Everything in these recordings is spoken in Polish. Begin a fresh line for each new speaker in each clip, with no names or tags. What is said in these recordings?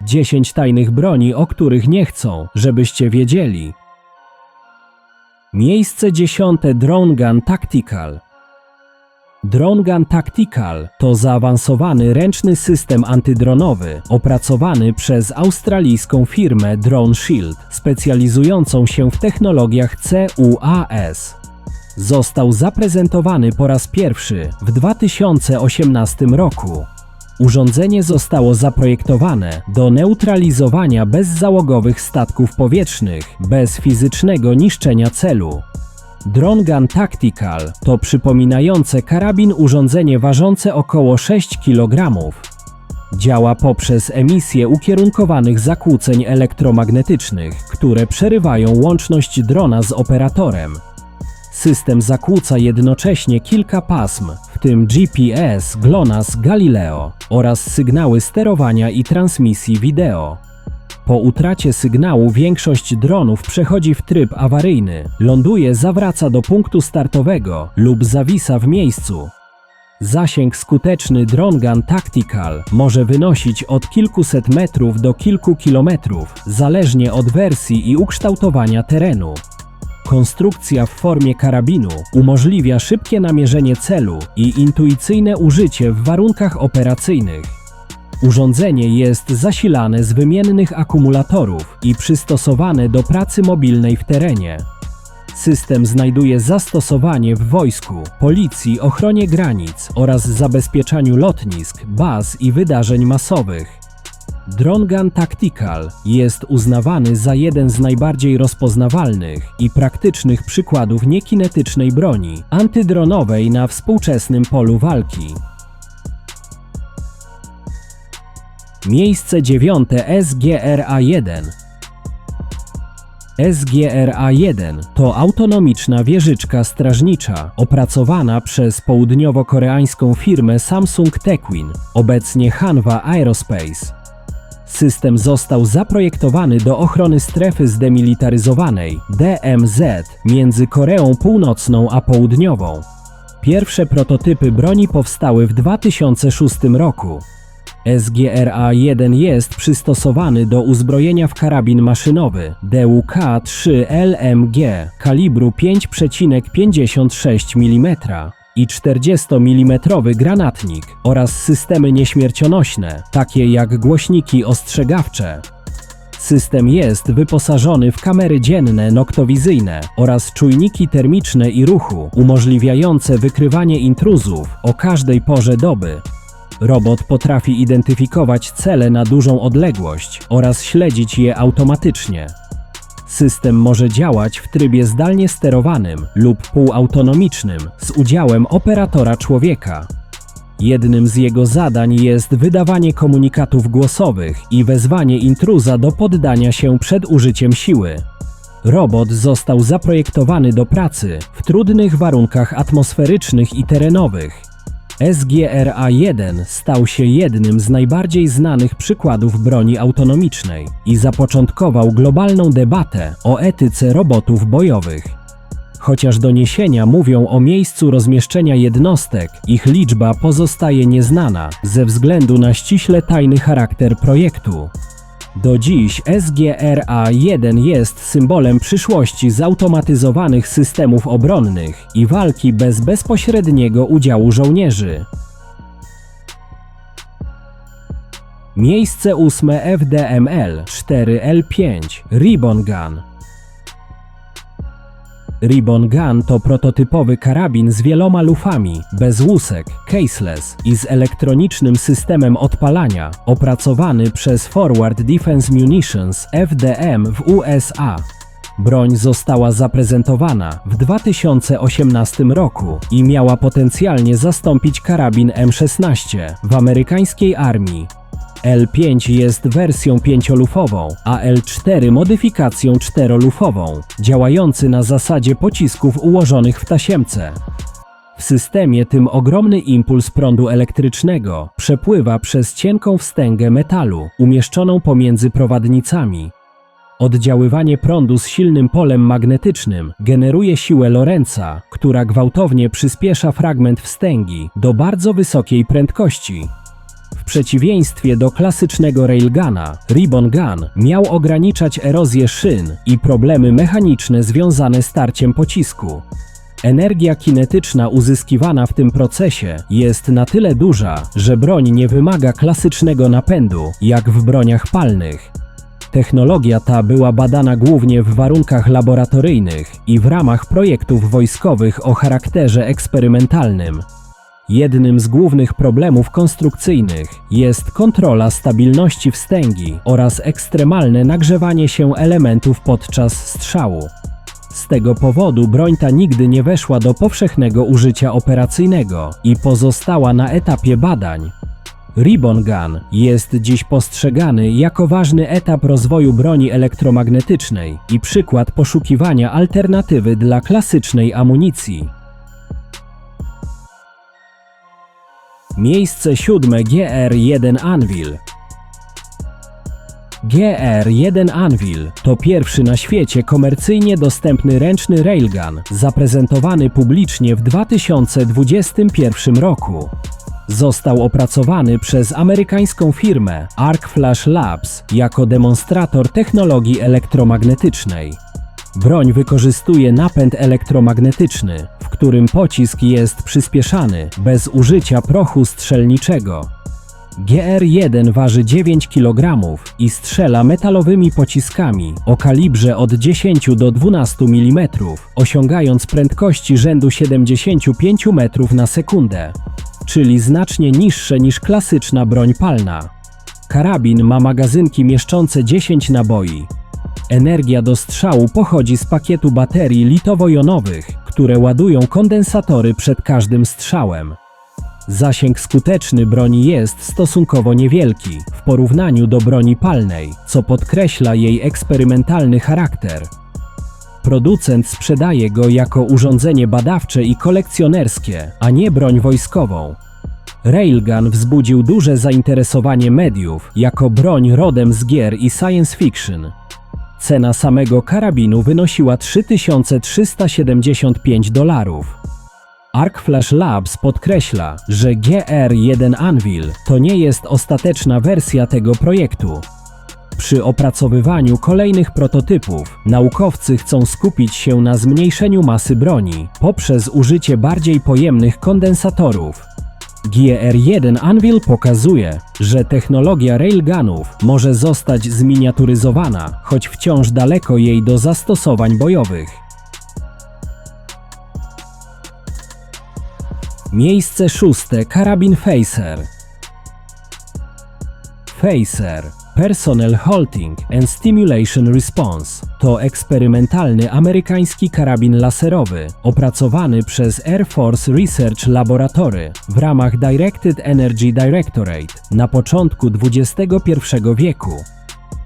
10 tajnych broni, o których nie chcą, żebyście wiedzieli. Miejsce 10. Drone Gun Tactical. Drone Gun Tactical to zaawansowany ręczny system antydronowy opracowany przez australijską firmę Drone Shield, specjalizującą się w technologiach CUAS. Został zaprezentowany po raz pierwszy w 2018 roku. Urządzenie zostało zaprojektowane do neutralizowania bezzałogowych statków powietrznych bez fizycznego niszczenia celu. Drone Gun Tactical to przypominające karabin urządzenie ważące około 6 kg. Działa poprzez emisję ukierunkowanych zakłóceń elektromagnetycznych, które przerywają łączność drona z operatorem. System zakłóca jednocześnie kilka pasm, w tym GPS, GLONASS, Galileo oraz sygnały sterowania i transmisji wideo. Po utracie sygnału większość dronów przechodzi w tryb awaryjny, ląduje, zawraca do punktu startowego lub zawisa w miejscu. Zasięg skuteczny Drone Gun Tactical może wynosić od kilkuset metrów do kilku kilometrów, zależnie od wersji i ukształtowania terenu. Konstrukcja w formie karabinu umożliwia szybkie namierzenie celu i intuicyjne użycie w warunkach operacyjnych. Urządzenie jest zasilane z wymiennych akumulatorów i przystosowane do pracy mobilnej w terenie. System znajduje zastosowanie w wojsku, policji, ochronie granic oraz zabezpieczaniu lotnisk, baz i wydarzeń masowych. Drone Gun Tactical jest uznawany za jeden z najbardziej rozpoznawalnych i praktycznych przykładów niekinetycznej broni antydronowej na współczesnym polu walki. Miejsce 9. SGR-A1. SGR-A1 to autonomiczna wieżyczka strażnicza opracowana przez południowo-koreańską firmę Samsung Techwin, obecnie Hanwha Aerospace. System został zaprojektowany do ochrony strefy zdemilitaryzowanej DMZ między Koreą Północną a Południową. Pierwsze prototypy broni powstały w 2006 roku. SGR-A1 jest przystosowany do uzbrojenia w karabin maszynowy DUK-3 LMG kalibru 5,56 mm i 40 mm granatnik oraz systemy nieśmiercionośne, takie jak głośniki ostrzegawcze. System jest wyposażony w kamery dzienne noktowizyjne oraz czujniki termiczne i ruchu, umożliwiające wykrywanie intruzów o każdej porze doby. Robot potrafi identyfikować cele na dużą odległość oraz śledzić je automatycznie. System może działać w trybie zdalnie sterowanym lub półautonomicznym z udziałem operatora człowieka. Jednym z jego zadań jest wydawanie komunikatów głosowych i wezwanie intruza do poddania się przed użyciem siły. Robot został zaprojektowany do pracy w trudnych warunkach atmosferycznych i terenowych. SGR-A1 stał się jednym z najbardziej znanych przykładów broni autonomicznej i zapoczątkował globalną debatę o etyce robotów bojowych. Chociaż doniesienia mówią o miejscu rozmieszczenia jednostek, ich liczba pozostaje nieznana ze względu na ściśle tajny charakter projektu. Do dziś SGR-A1 jest symbolem przyszłości zautomatyzowanych systemów obronnych i walki bez bezpośredniego udziału żołnierzy. Miejsce 8. FDML-4L5 Ribbon Gun. Ribbon Gun to prototypowy karabin z wieloma lufami, bez łusek, caseless i z elektronicznym systemem odpalania, opracowany przez Forward Defense Munitions (FDM) w USA. Broń została zaprezentowana w 2018 roku i miała potencjalnie zastąpić karabin M16 w amerykańskiej armii. L5 jest wersją 5-lufową, a L4 modyfikacją 4-lufową, działający na zasadzie pocisków ułożonych w tasiemce. W systemie tym ogromny impuls prądu elektrycznego przepływa przez cienką wstęgę metalu umieszczoną pomiędzy prowadnicami. Oddziaływanie prądu z silnym polem magnetycznym generuje siłę Lorenza, która gwałtownie przyspiesza fragment wstęgi do bardzo wysokiej prędkości. W przeciwieństwie do klasycznego railguna, Ribbon Gun miał ograniczać erozję szyn i problemy mechaniczne związane z tarciem pocisku. Energia kinetyczna uzyskiwana w tym procesie jest na tyle duża, że broń nie wymaga klasycznego napędu, jak w broniach palnych. Technologia ta była badana głównie w warunkach laboratoryjnych i w ramach projektów wojskowych o charakterze eksperymentalnym. Jednym z głównych problemów konstrukcyjnych jest kontrola stabilności wstęgi oraz ekstremalne nagrzewanie się elementów podczas strzału. Z tego powodu broń ta nigdy nie weszła do powszechnego użycia operacyjnego i pozostała na etapie badań. Ribbon Gun jest dziś postrzegany jako ważny etap rozwoju broni elektromagnetycznej i przykład poszukiwania alternatywy dla klasycznej amunicji. Miejsce 7. GR-1 Anvil. GR-1 Anvil to pierwszy na świecie komercyjnie dostępny ręczny railgun, zaprezentowany publicznie w 2021 roku. Został opracowany przez amerykańską firmę Arc Flash Labs jako demonstrator technologii elektromagnetycznej. Broń wykorzystuje napęd elektromagnetyczny, w którym pocisk jest przyspieszany bez użycia prochu strzelniczego. GR-1 waży 9 kg i strzela metalowymi pociskami o kalibrze od 10 do 12 mm, osiągając prędkości rzędu 75 metrów na sekundę, czyli znacznie niższe niż klasyczna broń palna. Karabin ma magazynki mieszczące 10 naboi. Energia do strzału pochodzi z pakietu baterii litowo-jonowych, które ładują kondensatory przed każdym strzałem. Zasięg skuteczny broni jest stosunkowo niewielki w porównaniu do broni palnej, co podkreśla jej eksperymentalny charakter. Producent sprzedaje go jako urządzenie badawcze i kolekcjonerskie, a nie broń wojskową. Railgun wzbudził duże zainteresowanie mediów jako broń rodem z gier i science fiction. Cena samego karabinu wynosiła $3375. Arc Flash Labs podkreśla, że GR-1 Anvil to nie jest ostateczna wersja tego projektu. Przy opracowywaniu kolejnych prototypów, naukowcy chcą skupić się na zmniejszeniu masy broni poprzez użycie bardziej pojemnych kondensatorów. GR-1 Anvil pokazuje, że technologia railgunów może zostać zminiaturyzowana, choć wciąż daleko jej do zastosowań bojowych. Miejsce 6. Karabin Phaser. Phaser Personnel Halting and Stimulation Response to eksperymentalny amerykański karabin laserowy opracowany przez Air Force Research Laboratory w ramach Directed Energy Directorate na początku XXI wieku.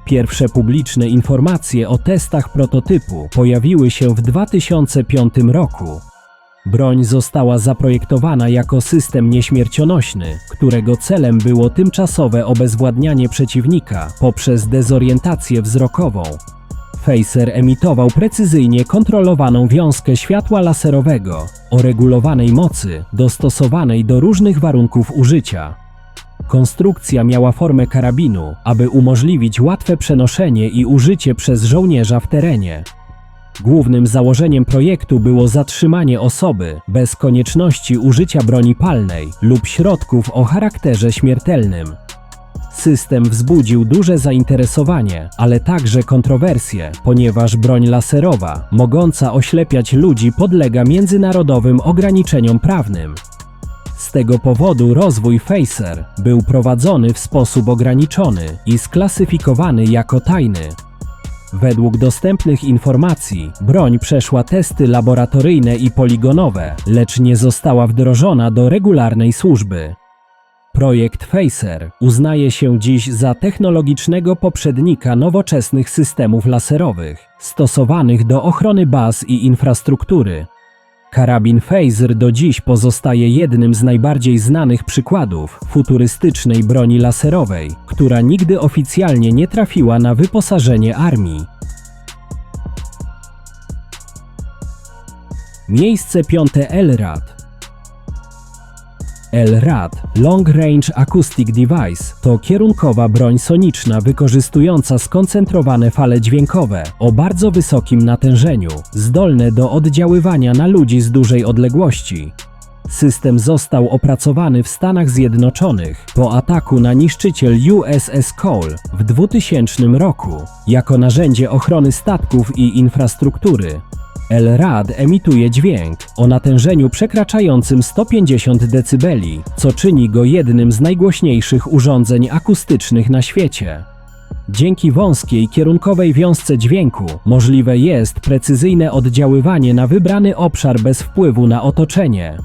Pierwsze publiczne informacje o testach prototypu pojawiły się w 2005 roku. Broń została zaprojektowana jako system nieśmiercionośny, którego celem było tymczasowe obezwładnianie przeciwnika poprzez dezorientację wzrokową. Phaser emitował precyzyjnie kontrolowaną wiązkę światła laserowego o regulowanej mocy, dostosowanej do różnych warunków użycia. Konstrukcja miała formę karabinu, aby umożliwić łatwe przenoszenie i użycie przez żołnierza w terenie. Głównym założeniem projektu było zatrzymanie osoby bez konieczności użycia broni palnej lub środków o charakterze śmiertelnym. System wzbudził duże zainteresowanie, ale także kontrowersje, ponieważ broń laserowa, mogąca oślepiać ludzi, podlega międzynarodowym ograniczeniom prawnym. Z tego powodu rozwój Phaser był prowadzony w sposób ograniczony i sklasyfikowany jako tajny. Według dostępnych informacji, broń przeszła testy laboratoryjne i poligonowe, lecz nie została wdrożona do regularnej służby. Projekt Phaser uznaje się dziś za technologicznego poprzednika nowoczesnych systemów laserowych, stosowanych do ochrony baz i infrastruktury. Karabin Phaser do dziś pozostaje jednym z najbardziej znanych przykładów futurystycznej broni laserowej, która nigdy oficjalnie nie trafiła na wyposażenie armii. Miejsce 5. LRAD. LRAD Long Range Acoustic Device to kierunkowa broń soniczna wykorzystująca skoncentrowane fale dźwiękowe o bardzo wysokim natężeniu, zdolne do oddziaływania na ludzi z dużej odległości. System został opracowany w Stanach Zjednoczonych po ataku na niszczyciel USS Cole w 2000 roku jako narzędzie ochrony statków i infrastruktury. LRAD emituje dźwięk o natężeniu przekraczającym 150 dB, co czyni go jednym z najgłośniejszych urządzeń akustycznych na świecie. Dzięki wąskiej, kierunkowej wiązce dźwięku możliwe jest precyzyjne oddziaływanie na wybrany obszar bez wpływu na otoczenie.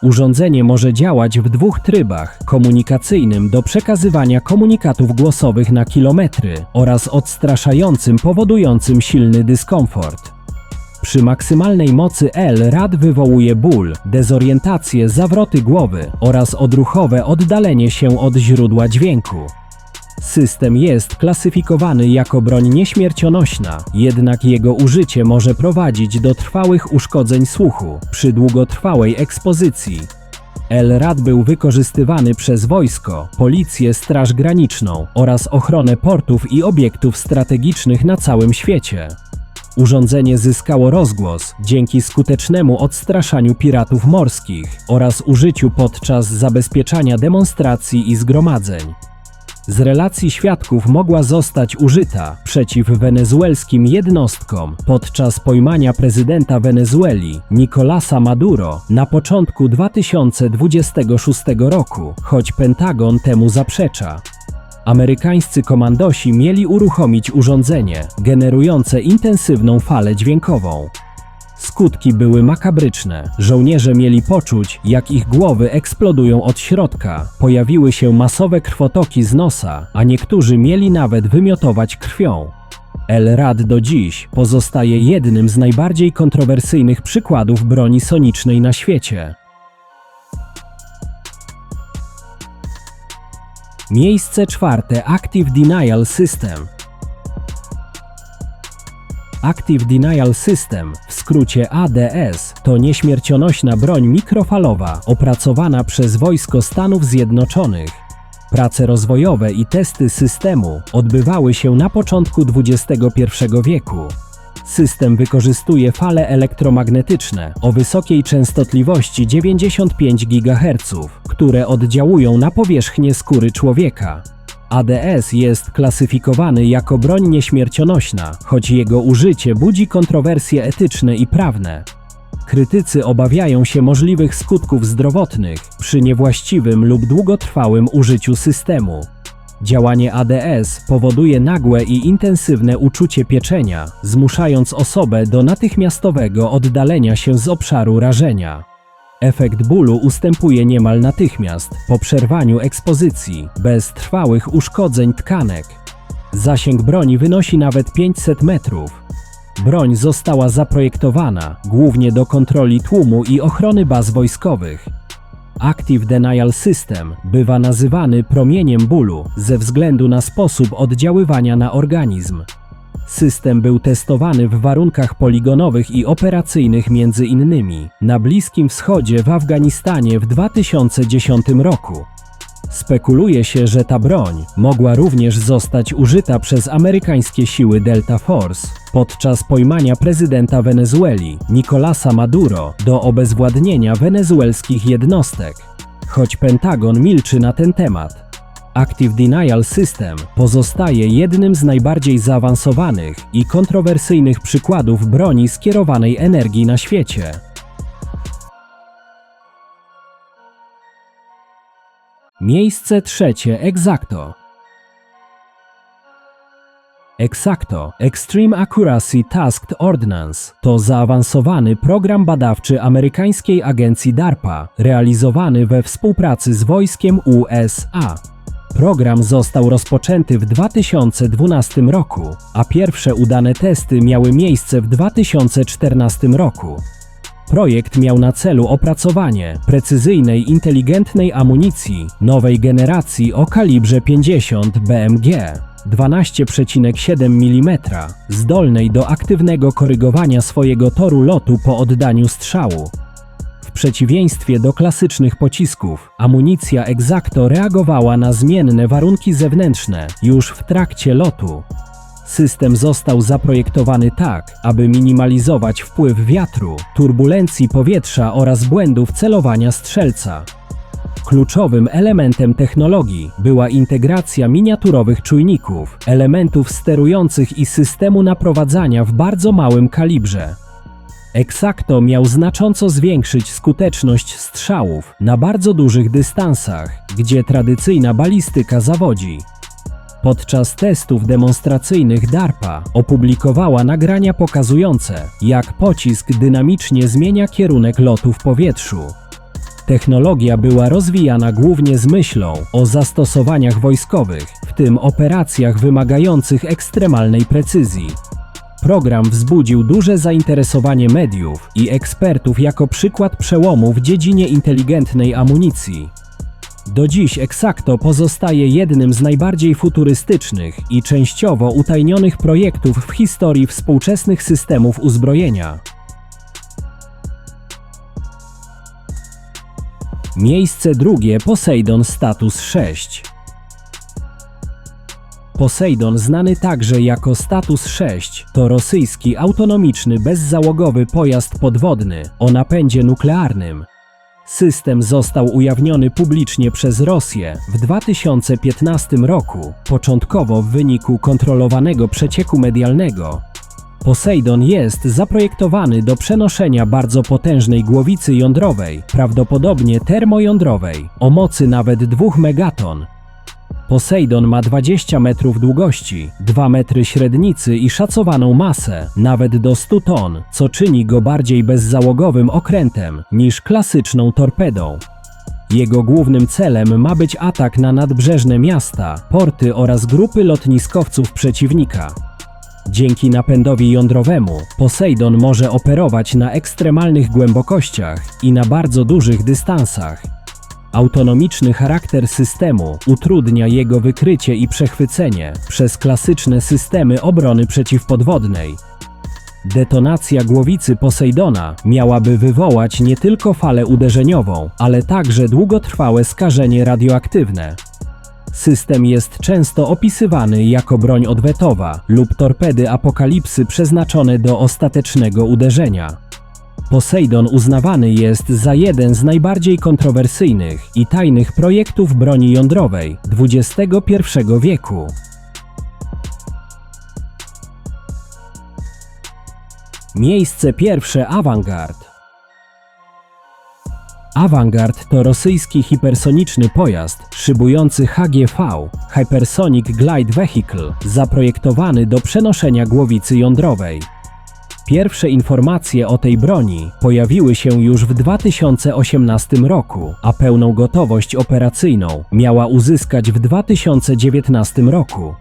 Urządzenie może działać w dwóch trybach: komunikacyjnym do przekazywania komunikatów głosowych na kilometry oraz odstraszającym powodującym silny dyskomfort. Przy maksymalnej mocy LRAD wywołuje ból, dezorientację, zawroty głowy oraz odruchowe oddalenie się od źródła dźwięku. System jest klasyfikowany jako broń nieśmiercionośna, jednak jego użycie może prowadzić do trwałych uszkodzeń słuchu przy długotrwałej ekspozycji. LRAD był wykorzystywany przez wojsko, policję, straż graniczną oraz ochronę portów i obiektów strategicznych na całym świecie. Urządzenie zyskało rozgłos dzięki skutecznemu odstraszaniu piratów morskich oraz użyciu podczas zabezpieczania demonstracji i zgromadzeń. Z relacji świadków mogła zostać użyta przeciw wenezuelskim jednostkom podczas pojmania prezydenta Wenezueli Nicolasa Maduro na początku 2026 roku, choć Pentagon temu zaprzecza. Amerykańscy komandosi mieli uruchomić urządzenie generujące intensywną falę dźwiękową. Skutki były makabryczne. Żołnierze mieli poczuć, jak ich głowy eksplodują od środka. Pojawiły się masowe krwotoki z nosa, a niektórzy mieli nawet wymiotować krwią. LRAD do dziś pozostaje jednym z najbardziej kontrowersyjnych przykładów broni sonicznej na świecie. Miejsce czwarte: Active Denial System. Active Denial System, w skrócie ADS, to nieśmiercionośna broń mikrofalowa opracowana przez Wojsko Stanów Zjednoczonych. Prace rozwojowe i testy systemu odbywały się na początku XXI wieku. System wykorzystuje fale elektromagnetyczne o wysokiej częstotliwości 95 GHz, które oddziałują na powierzchnię skóry człowieka. ADS jest klasyfikowany jako broń nieśmiercionośna, choć jego użycie budzi kontrowersje etyczne i prawne. Krytycy obawiają się możliwych skutków zdrowotnych przy niewłaściwym lub długotrwałym użyciu systemu. Działanie ADS powoduje nagłe i intensywne uczucie pieczenia, zmuszając osobę do natychmiastowego oddalenia się z obszaru rażenia. Efekt bólu ustępuje niemal natychmiast po przerwaniu ekspozycji, bez trwałych uszkodzeń tkanek. Zasięg broni wynosi nawet 500 metrów. Broń została zaprojektowana głównie do kontroli tłumu i ochrony baz wojskowych. Active Denial System bywa nazywany promieniem bólu ze względu na sposób oddziaływania na organizm. System był testowany w warunkach poligonowych i operacyjnych m.in. na Bliskim Wschodzie, w Afganistanie w 2010 roku. Spekuluje się, że ta broń mogła również zostać użyta przez amerykańskie siły Delta Force podczas pojmania prezydenta Wenezueli Nicolasa Maduro do obezwładnienia wenezuelskich jednostek, choć Pentagon milczy na ten temat. Active Denial System pozostaje jednym z najbardziej zaawansowanych i kontrowersyjnych przykładów broni skierowanej energii na świecie. Miejsce trzecie: Exacto. Exacto Extreme Accuracy Tasked Ordnance to zaawansowany program badawczy amerykańskiej agencji DARPA, realizowany we współpracy z wojskiem USA. Program został rozpoczęty w 2012 roku, a pierwsze udane testy miały miejsce w 2014 roku. Projekt miał na celu opracowanie precyzyjnej, inteligentnej amunicji nowej generacji o kalibrze 50 BMG 12,7 mm, zdolnej do aktywnego korygowania swojego toru lotu po oddaniu strzału. W przeciwieństwie do klasycznych pocisków, amunicja Exacto reagowała na zmienne warunki zewnętrzne już w trakcie lotu. System został zaprojektowany tak, aby minimalizować wpływ wiatru, turbulencji powietrza oraz błędów celowania strzelca. Kluczowym elementem technologii była integracja miniaturowych czujników, elementów sterujących i systemu naprowadzania w bardzo małym kalibrze. Exacto miał znacząco zwiększyć skuteczność strzałów na bardzo dużych dystansach, gdzie tradycyjna balistyka zawodzi. Podczas testów demonstracyjnych DARPA opublikowała nagrania pokazujące, jak pocisk dynamicznie zmienia kierunek lotu w powietrzu. Technologia była rozwijana głównie z myślą o zastosowaniach wojskowych, w tym operacjach wymagających ekstremalnej precyzji. Program wzbudził duże zainteresowanie mediów i ekspertów jako przykład przełomu w dziedzinie inteligentnej amunicji. Do dziś Exacto pozostaje jednym z najbardziej futurystycznych i częściowo utajnionych projektów w historii współczesnych systemów uzbrojenia. Miejsce drugie Poseidon Status 6. Poseidon, znany także jako Status 6, to rosyjski autonomiczny bezzałogowy pojazd podwodny o napędzie nuklearnym. System został ujawniony publicznie przez Rosję w 2015 roku, początkowo w wyniku kontrolowanego przecieku medialnego. Poseidon jest zaprojektowany do przenoszenia bardzo potężnej głowicy jądrowej, prawdopodobnie termojądrowej, o mocy nawet 2 megaton. Poseidon ma 20 metrów długości, 2 metry średnicy i szacowaną masę nawet do 100 ton, co czyni go bardziej bezzałogowym okrętem niż klasyczną torpedą. Jego głównym celem ma być atak na nadbrzeżne miasta, porty oraz grupy lotniskowców przeciwnika. Dzięki napędowi jądrowemu Poseidon może operować na ekstremalnych głębokościach i na bardzo dużych dystansach. Autonomiczny charakter systemu utrudnia jego wykrycie i przechwycenie przez klasyczne systemy obrony przeciwpodwodnej. Detonacja głowicy Poseidona miałaby wywołać nie tylko falę uderzeniową, ale także długotrwałe skażenie radioaktywne. System jest często opisywany jako broń odwetowa lub torpedy apokalipsy przeznaczone do ostatecznego uderzenia. Poseidon uznawany jest za jeden z najbardziej kontrowersyjnych i tajnych projektów broni jądrowej XXI wieku. Miejsce pierwsze Avangard. Avangard to rosyjski hipersoniczny pojazd szybujący HGV Hypersonic Glide Vehicle, zaprojektowany do przenoszenia głowicy jądrowej. Pierwsze informacje o tej broni pojawiły się już w 2018 roku, a pełną gotowość operacyjną miała uzyskać w 2019 roku.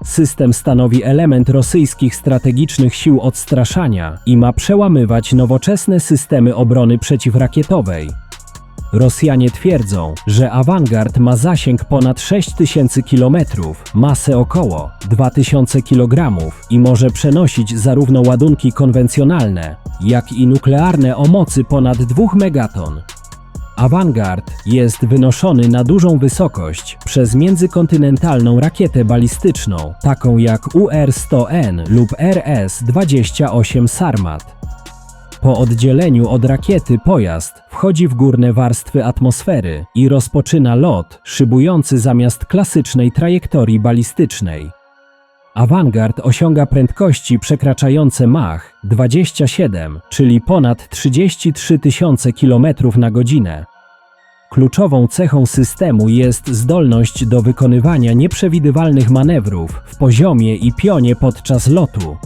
System stanowi element rosyjskich strategicznych sił odstraszania i ma przełamywać nowoczesne systemy obrony przeciwrakietowej. Rosjanie twierdzą, że Avangard ma zasięg ponad 6000 km, masę około 2000 kg i może przenosić zarówno ładunki konwencjonalne, jak i nuklearne o mocy ponad 2 megaton. Avangard jest wynoszony na dużą wysokość przez międzykontynentalną rakietę balistyczną, taką jak UR-100N lub RS-28 Sarmat. Po oddzieleniu od rakiety pojazd wchodzi w górne warstwy atmosfery i rozpoczyna lot szybujący zamiast klasycznej trajektorii balistycznej. Avangard osiąga prędkości przekraczające Mach 27, czyli ponad 33 000 km na godzinę. Kluczową cechą systemu jest zdolność do wykonywania nieprzewidywalnych manewrów w poziomie i pionie podczas lotu.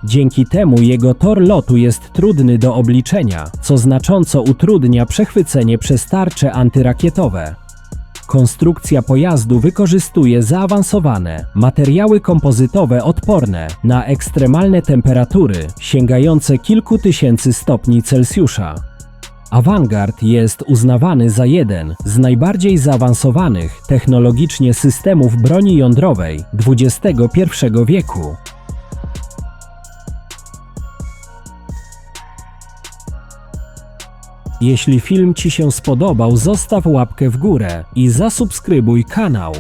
Dzięki temu jego tor lotu jest trudny do obliczenia, co znacząco utrudnia przechwycenie przez tarcze antyrakietowe. Konstrukcja pojazdu wykorzystuje zaawansowane materiały kompozytowe odporne na ekstremalne temperatury sięgające kilku tysięcy stopni Celsjusza. Avangard jest uznawany za jeden z najbardziej zaawansowanych technologicznie systemów broni jądrowej XXI wieku. Jeśli film Ci się spodobał, zostaw łapkę w górę i zasubskrybuj kanał.